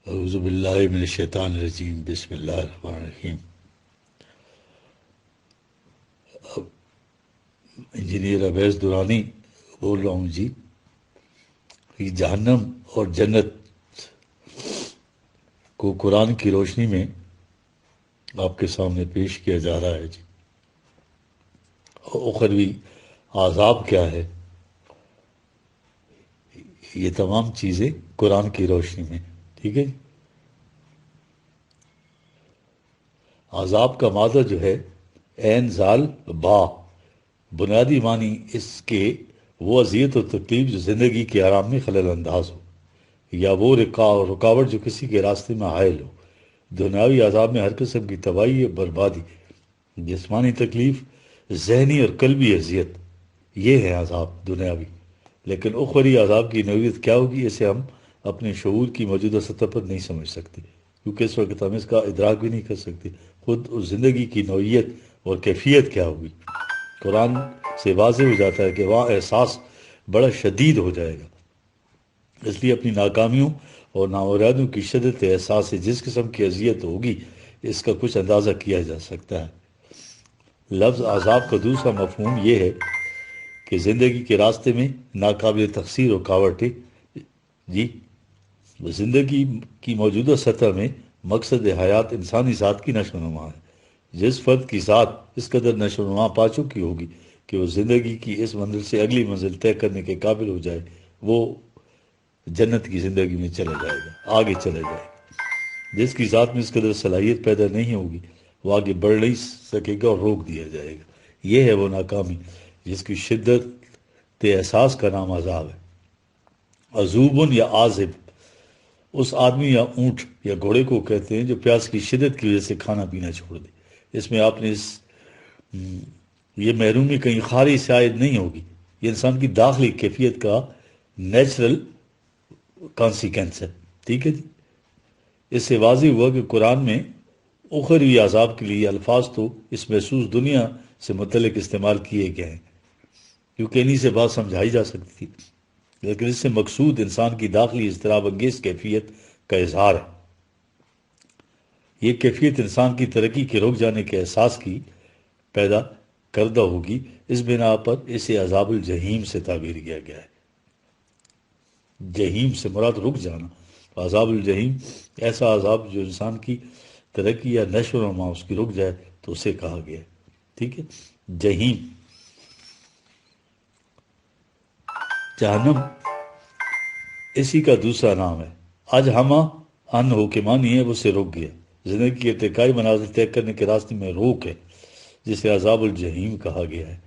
اعوذ باللہ من الشیطان الرجیم، بسم اللہ الرحمن الرحیم۔ انجینئر اویس درانی بول رہا ہوں جی۔ یہ جہنم اور جنت کو قرآن کی روشنی میں آپ کے سامنے پیش کیا جا رہا ہے جی۔ اور اخروی عذاب کیا ہے، یہ تمام چیزیں قرآن کی روشنی میں، ٹھیک ہے جی۔ عذاب کا مادہ جو ہے عین زال با، بنیادی معنی اس کے وہ اذیت و تکلیف جو زندگی کے آرام میں خلل انداز ہو، یا وہ رکاوٹ جو کسی کے راستے میں حائل ہو۔ دنیاوی عذاب میں ہر قسم کی تباہی اور بربادی، جسمانی تکلیف، ذہنی اور قلبی اذیت، یہ ہے عذاب دنیاوی۔ لیکن اخروی عذاب کی نوعیت کیا ہوگی، اسے ہم اپنے شعور کی موجودہ سطح پر نہیں سمجھ سکتے، کیونکہ اس وقت ہم اس کا ادراک بھی نہیں کر سکتے خود اس زندگی کی نوعیت اور کیفیت کیا ہوگی۔ قرآن سے واضح ہو جاتا ہے کہ وہاں احساس بڑا شدید ہو جائے گا، اس لیے اپنی ناکامیوں اور نامرادیوں کی شدت احساس سے جس قسم کی اذیت ہوگی اس کا کچھ اندازہ کیا جا سکتا ہے۔ لفظ عذاب کا دوسرا مفہوم یہ ہے کہ زندگی کے راستے میں ناقابل تقسیر رکاوٹیں جی۔ زندگی کی موجودہ سطح میں مقصد حیات انسانی ذات کی نشو و نما ہے۔ جس فرد کی ذات اس قدر نشو و نما پا چکی ہوگی کہ وہ زندگی کی اس منزل سے اگلی منزل طے کرنے کے قابل ہو جائے، وہ جنت کی زندگی میں چلا جائے گا، آگے چلا جائے گا۔ جس کی ذات میں اس قدر صلاحیت پیدا نہیں ہوگی وہ آگے بڑھ نہیں سکے گا اور روک دیا جائے گا۔ یہ ہے وہ ناکامی جس کی شدت احساس کا نام عذاب ہے۔ عذوبن یا عازب اس آدمی یا اونٹ یا گھوڑے کو کہتے ہیں جو پیاس کی شدت کی وجہ سے کھانا پینا چھوڑ دے۔ اس میں آپ نے یہ محرومی کہیں خارج سے عائد نہیں ہوگی، یہ انسان کی داخلی کیفیت کا نیچرل کانسیکوینس ہے، ٹھیک ہے جی۔ اس سے واضح ہوا کہ قرآن میں اخروی عذاب کے لیے الفاظ تو اس محسوس دنیا سے متعلق استعمال کیے گئے ہیں، کیونکہ انہی سے بات سمجھائی جا سکتی تھی، لیکن اس سے مقصود انسان کی داخلی اضطراب انگیز کیفیت کا اظہار ہے۔ یہ کیفیت انسان کی ترقی کے رک جانے کے احساس کی پیدا کردہ ہوگی، اس بنا پر اسے عذاب الجحیم سے تعبیر کیا گیا ہے۔ جہیم سے مراد رک جانا، عذاب الجحیم ایسا عذاب جو انسان کی ترقی یا نشو و نما اس کی رک جائے تو اسے کہا گیا ہے، ٹھیک ہے۔ جہیم جہنم اسی کا دوسرا نام ہے۔ آج ہما ان ہو کے معنی ہے وہ سے رک گیا، زندگی کے ارتقائی منازل طے کرنے کے راستے میں روک ہے، جسے عذاب الجحیم کہا گیا ہے۔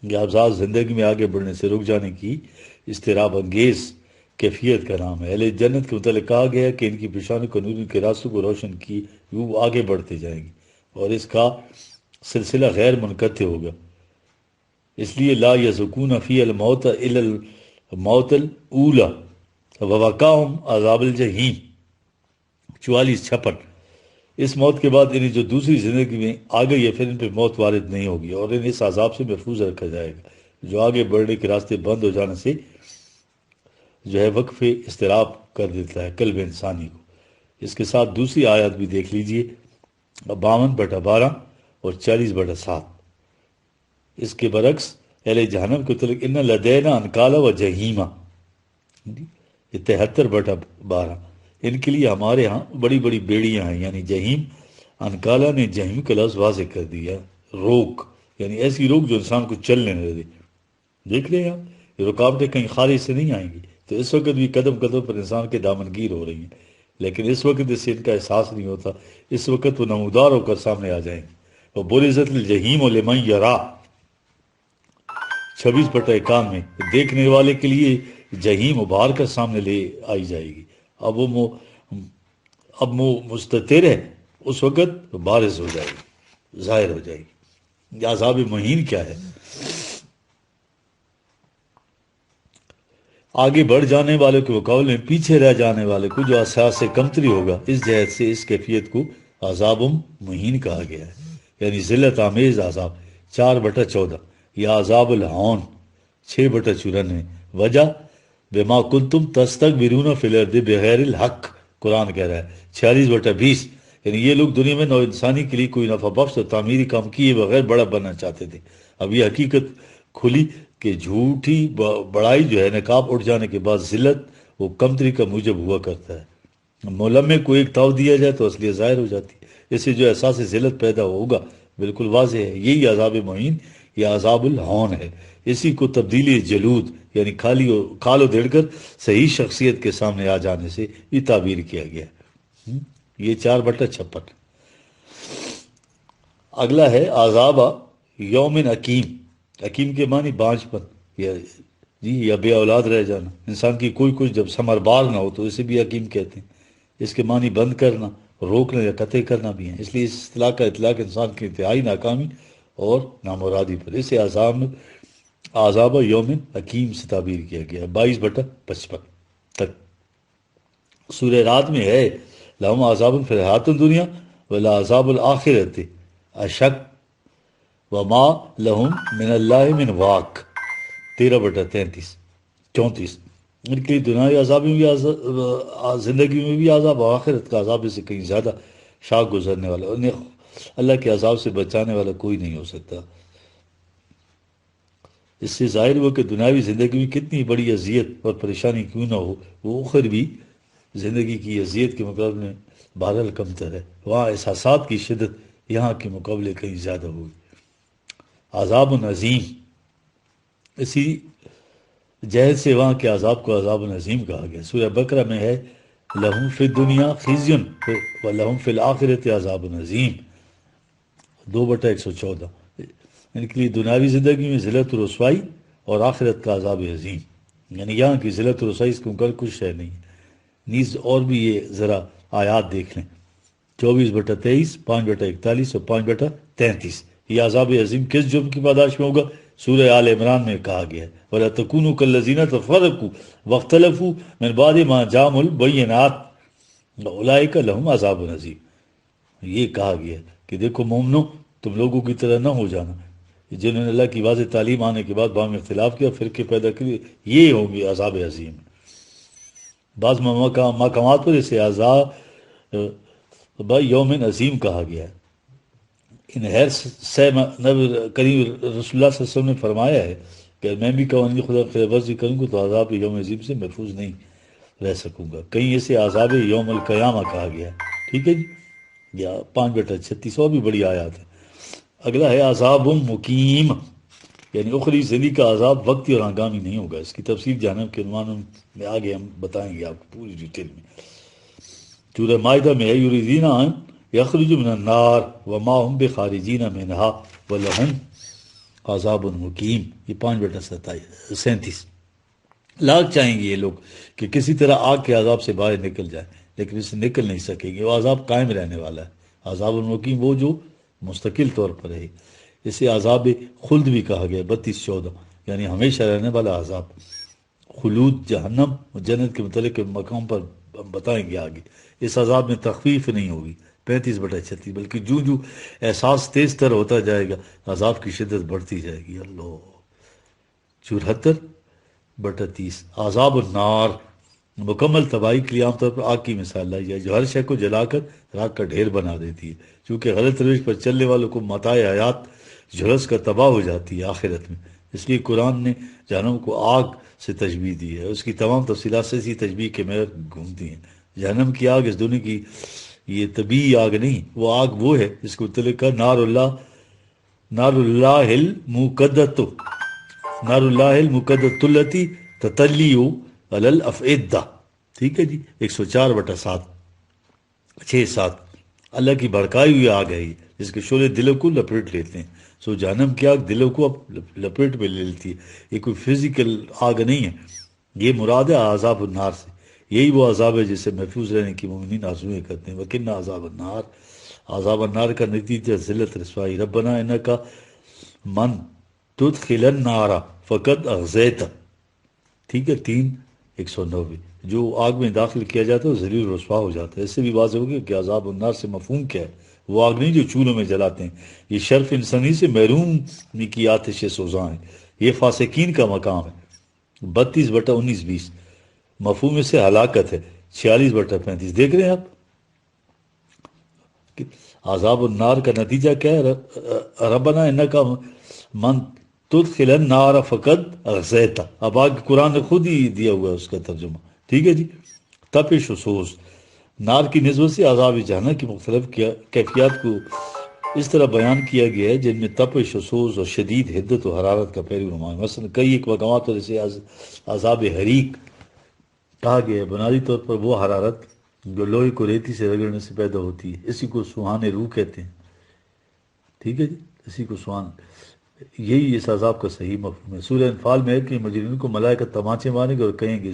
یہ عذاب زندگی میں آگے بڑھنے سے رک جانے کی اضطراب انگیز کیفیت کا نام ہے۔ اہل جنت کے متعلق کہا گیا ہے کہ ان کی پیشانی کو نور کے راستوں کو روشن کی وہ آگے بڑھتے جائیں گی اور اس کا سلسلہ غیر منقطع ہوگا۔ اس لیے لا یذوقون فی الموت الا الموت الاولی ووقاہم عذاب الجحیم 44-56۔ اس موت کے بعد انہیں جو دوسری زندگی میں آ گئی ہے پھر ان پہ موت وارد نہیں ہوگی اور انہیں اس عذاب سے محفوظ رکھا جائے گا جو آگے بڑھنے کے راستے بند ہو جانے سے جو ہے وقف اضطراب کر دیتا ہے قلب انسانی کو۔ اس کے ساتھ دوسری آیات بھی دیکھ لیجئے 52/12 اور 40/7۔ اس کے برعکس اہل جہنم کے متعلق ان لدینا انکالا و جہیمہ، یہ 73/12۔ ان کے لیے ہمارے ہاں بڑی بڑی بیڑیاں ہیں، یعنی جہیم۔ انکالا نے جہیم کا لفظ واضح کر دیا، روک، یعنی ایسی روک جو انسان کو چلنے نہ دے۔ دیکھ رہے ہیں آپ، یہ رکاوٹیں کہیں خارج سے نہیں آئیں گی، تو اس وقت بھی قدم قدم پر انسان کے دامنگیر ہو رہی ہیں، لیکن اس وقت اس سے ان کا احساس نہیں ہوتا، اس وقت وہ نمودار ہو کر سامنے آ جائیں گے۔ اور برزت الجحیم لمن یرا 26/51 میں دیکھنے والے کے لیے جہیم ابھار کر سامنے لے آئی جائے گی۔ اب وہ مستتر ہے، اس وقت بارز ہو جائے گی، ظاہر ہو جائے گی۔ یہ عذاب مہین کیا ہے؟ آگے بڑھ جانے والے کے مقابلے میں پیچھے رہ جانے والے کو جو احساس سے کمتری ہوگا، اس جہت سے اس کیفیت کو عذاب مہین کہا گیا ہے، یعنی ذلت آمیز عذاب 4/14، یا عذاب الہون 6/94۔ وجہ بما کنتم تستکبرون فی الارض بغیر الحق قرآن کہہ رہا ہے 46/20، یعنی یہ لوگ دنیا میں نو انسانی کے لیے کوئی نفع بخش اور تعمیری کام کیے بغیر بڑا بننا چاہتے تھے۔ اب یہ حقیقت کھلی کہ جھوٹی بڑائی جو ہے نقاب اٹھ جانے کے بعد ذلت وہ کمتری کا موجب ہوا کرتا ہے۔ ملمے کو ایک تاؤ دیا جائے تو اصلیت ظاہر ہو جاتی ہے، اس سے جو احساس ذلت پیدا ہوگا بالکل واضح ہے، یہی عذاب مہین یا عذاب الہون ہے۔ اسی کو تبدیلی جلود یعنی کھال و دھڑ کر صحیح شخصیت کے سامنے آ جانے سے یہ تعبیر کیا گیا ہے۔ یہ 4/56۔ اگلا ہے عذاب یوم حکیم۔ حکیم کے معنی بانجھ پن یا بے اولاد رہ جانا، انسان کی کوئی کچھ جب ثمر بار نہ ہو تو اسے بھی حکیم کہتے ہیں۔ اس کے معنی بند کرنا، روکنا یا قطع کرنا بھی ہیں، اس لیے اس اصطلاح کا اطلاق انسان کی انتہائی ناکامی اور نامرادی پر اسے عذاب یوم حکیم سے تعبیر کیا گیا ہے 22/55 تک۔ سورہ رات میں ہے لہم عذاب فی الحیاۃ الدنیا ولعذاب الآخرۃ اشق وما لہم من اللہ من واق 13/34۔ ان کے لیے دنیا عذاب میں بھی زندگی میں بھی عذاب اور آخرت کا عذاب سے کہیں زیادہ شاک گزرنے والا، انہیں اللہ کے عذاب سے بچانے والا کوئی نہیں ہو سکتا۔ اس سے ظاہر ہوا کہ دنیاوی زندگی میں کتنی بڑی اذیت اور پریشانی کیوں نہ ہو، وہ اخروی زندگی کی اذیت کے مقابلے میں بہرحال کمتر ہے۔ وہاں احساسات کی شدت یہاں کے مقابلے کہیں زیادہ ہوگی۔ عذاب عظیم، اسی جہد سے وہاں کے عذاب کو عذاب عظیم کہا گیا۔ سورہ بقرہ میں ہے لہم فی الدنیا خزی ولہم فی الآخرۃ عذاب عظیم 2/114۔ ان کے لیے دنیاوی زندگی میں ذلت و رسوائی اور آخرت کا عذاب عظیم، یعنی یہاں کی ذلت و رسوائی اس کے مقابلے کچھ شے نہیں ہے۔ نیز اور بھی یہ ذرا آیات دیکھ لیں 24/23، 5/41 اور 5/33۔ یہ عذاب عظیم کس جرم کی پاداش میں ہوگا؟ سورہ آل عمران میں کہا گیا ہے وَلَا تَكُونُوا كَالَّذِينَ تَفَرَّقُوا وَاخْتَلَفُوا مِن بَعْدِ مَا جَاءَهُمُ الْبَيِّنَاتُ وَأُولَٰئِكَ لَهُمْ عَذَابٌ عَظِيمٌ۔ یہ کہا گیا کہ دیکھو مومنو، تم لوگوں کی طرح نہ ہو جانا جنہوں نے اللہ کی واضح تعلیم آنے کے بعد باہم اختلاف کیا، فرقے پیدا کیے، یہ ہوں گے عذاب عظیم۔ بعض مقامات پر اسے عذاب یوم عظیم کہا گیا ہے۔ انہیر سے نبی کریم رسول اللہ صلی اللہ علیہ وسلم نے فرمایا ہے کہ میں بھی قوانین خدا خیر ورزی کروں گا تو عذاب یوم عظیم سے محفوظ نہیں رہ سکوں گا۔ کہیں اسے عذاب یوم القیامہ کہا گیا ہے، ٹھیک ہے جی، یا 5/36 اور بھی بڑی آیات ہے۔ اگلا ہے عذاب مقیم، یعنی اخری زندگی کا عذاب وقتی اور ہنگامی نہیں ہوگا۔ اس کی تفصیل جہنم کے عنوان میں آگے ہم بتائیں گے آپ کو پوری ڈیٹیل میں۔ سورہ مائدہ میں ہے یریدون ان یخرجوا من النار وما هم بخارجین منہا ولہم عذاب مقیم، یہ 5/37۔ لاکھ چاہیں گے یہ لوگ کہ کسی طرح آگ کے عذاب سے باہر نکل جائیں، لیکن اس سے نکل نہیں سکیں گے، وہ عذاب قائم رہنے والا ہے۔ عذاب المقیم وہ جو مستقل طور پر ہے، اسے عذاب خلد بھی کہا گیا 32/14، یعنی ہمیشہ رہنے والا عذاب۔ خلود جہنم اور جنت کے متعلق مقام پر ہم بتائیں گے آگے۔ اس عذاب میں تخفیف نہیں ہوگی 35/36، بلکہ جو جو احساس تیز تر ہوتا جائے گا عذاب کی شدت بڑھتی جائے گی۔ اللہ 74/30۔ عذاب النار، مکمل تباہی کے لیے عام طور پر آگ کی مثال لائی جائے جو ہر شے کو جلا کر راکھ کا ڈھیر بنا دیتی ہے، چونکہ غلط روش پر چلنے والوں کو متاع حیات جھلس کر تباہ ہو جاتی ہے آخرت میں۔ اس لیے قرآن نے جہنم کو آگ سے تشبیہ دی ہے، اس کی تمام تفصیلات سے اسی تشبیہ کے محور گھومتی ہیں۔ جہنم کی آگ اس دنیا کی یہ طبیعی آگ نہیں، وہ آگ وہ ہے جس کو متعلق کا نار اللہ المقدۃ التی تطلی علی الافئدہ، ٹھیک ہے جی، 104/7 اللہ کی بھڑکائی ہوئی آگ ہے یہ، جس کے شعلے دلوں کو لپیٹ لیتے ہیں۔ سو جہنم کی آگ دلوں کو اب لپیٹ میں لے لیتی ہے، یہ کوئی فزیکل آگ نہیں ہے، یہ مراد ہے عذاب النار سے۔ یہی وہ عذاب ہے جس سے محفوظ رہنے کی مومنین آرزویں کرتے ہیں۔ وَقِنَّ عذاب النار کا نتیجہ ذلت رسوائی۔ ربنا انکا من تدخل النار فقد اغزیتہ، ٹھیک ہے، 3:190۔ جو آگ میں داخل کیا جاتا ہے وہ ذلیل و رسوا ہو جاتا ہے۔ اس سے بھی واضح ہو گیا کہ عذاب النار سے مفہوم کیا ہے، وہ آگ نہیں جو چولہوں میں جلاتے ہیں، یہ شرف انسانی سے محروم کی آتش سوزاں ہے، یہ فاسقین کا مقام ہے۔ 32/19-20۔ مفہوم اس سے ہلاکت ہے، 46/35 دیکھ رہے ہیں آپ کہ عذاب النار کا نتیجہ کیا ہے؟ ربنا انکا من تدخل النار فقد اغزیتا. اب آگے قرآن نے خود ہی دیا ہوا ہے اس کا ترجمہ. ٹھیک ہے جی. تپش و سوز، نار کی نسبت سے عذاب جہنم کی مختلف کیفیات کو اس طرح بیان کیا گیا ہے جن میں تپش و سوز اور شدید حدت و حرارت کا پہلو نمایاں. مثلا کئی ایک مقامات پر اسے عذاب حریق کہا گیا ہے. بنیادی طور پر وہ حرارت جو لوہے کو ریتی سے رگڑنے سے پیدا ہوتی ہے، اسی کو سوہان روح کہتے ہیں. ٹھیک ہے جی. اسی کو سوہان، یہی اس عذاب کا صحیح مفہوم ہے. سورہ انفال میں ہے کہ مجرمین کو ملائکہ تماچے ماریں گے اور کہیں گے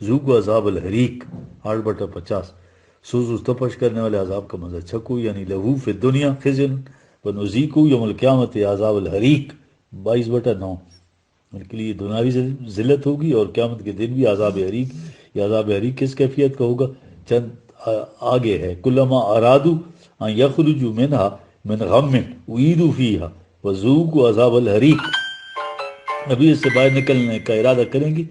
ذوقوا عذاب الحریق 8/50. سوز تپش کرنے والے عذاب کا مزہ چکو، یعنی لہو فی الدنیا خزن ونذیقہ یوم القیامت عذاب الحریق 22/9. ان کے لیے دنیاوی ذلت ہوگی اور قیامت کے دن بھی عذاب حریق. یہ عذاب حریق کس کیفیت کا ہوگا؟ چند آگے ہے. کلما ارادو ان یخرجوا منہا من غم اعیدوا فیہا وذوقوا عذاب الحریق. ابھی اس سے باہر نکلنے کا ارادہ کریں گے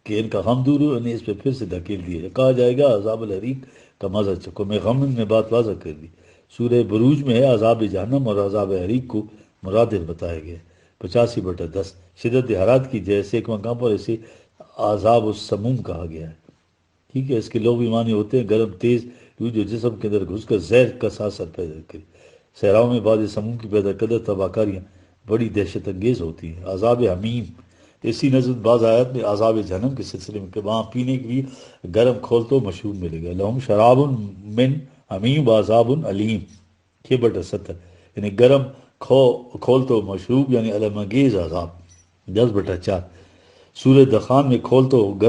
کہ ان کا غم دور ہو، انہیں اس پہ پھر سے دھکیل دیا جائے. کہا جائے گا عذاب الحریق کا مزہ چکو. میں غم نے بات واضح کر دی. سورہ بروج میں ہے عذاب جہنم اور عذاب حریق کو مرادف بتایا گیا. 85/10. شدت حرارت کی جیسے ایک مقام پر اسے عذاب السموم کہا گیا ہے. ٹھیک ہے. اس کے لغوی معنی ہوتے ہیں گرم تیز لو جو جسم کے اندر گھس کر زہر کا ساثر پیدا کرے. صحراؤں میں بعض سموم کی پیدا کردہ تباہ بڑی دہشت انگیز ہوتی ہیں. عذاب حمیم، اسی نظر بعض آیات میں عذاب جہنم کے سلسلے میں کہ وہاں پینے کے لیے گرم کھولتو مشروب ملے گا. لہم شراب من حمیم و عذاب علیم 6/70. یعنی گرم کھولتو مشروب یعنی علم انگیز عذاب. 10/4. سورہ دخان میں کھولتو